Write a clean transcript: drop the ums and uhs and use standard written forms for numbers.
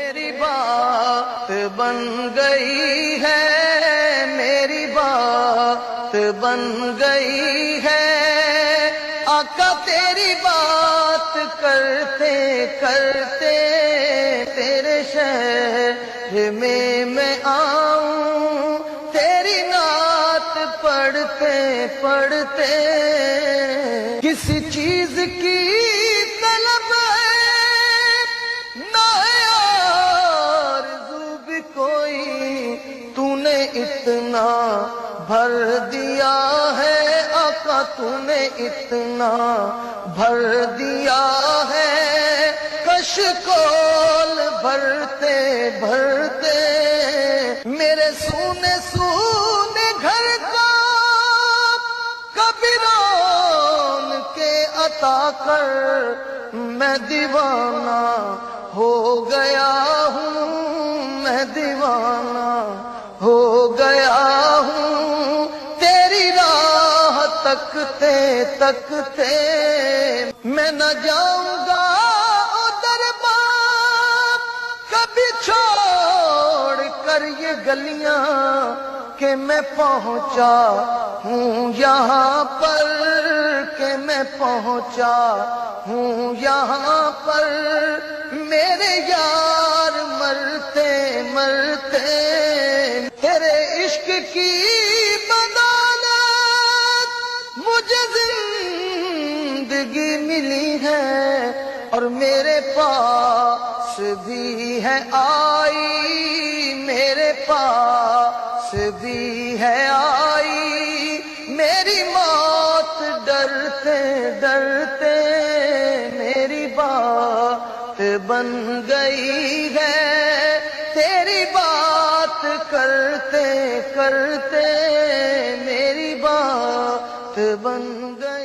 میری بات بن گئی ہے، میری بات بن گئی ہے، آقا تیری بات کرتے کرتے تیرے شہر میں آؤں، تیری نعت پڑھتے پڑھتے کسی چیز کی طلب ہے نہ آرزو بھی کوئی، تو نے اتنا بھر دیا ہے آقا، تو نے اتنا بھر دیا ہے، کشکول بھرتے بھرتے میرے سونے سونے گھر کا کبھی رون کے عطا کر، میں دیوانہ ہو گیا ہوں، میں دیوانہ ہو گیا ہوں، تیری راہ تکتے تکتے میں نہ جاؤں گا ادھر باپ کبھی چھوڑ کر یہ گلیاں، کہ میں پہنچا ہوں یہاں پر، کہ میں پہنچا ہوں یہاں پر، میرے یار مرتے مرتے تیرے عشق کی بدولت مجھے زندگی ملی ہے، اور میرے پاس بھی ہے آئی، میرے پاس بھی ہے آئی، میری موت ڈرتے ڈرتے میری بات بن گئی ہے، تیری بات کرتے کرتے میری بات بن گئی۔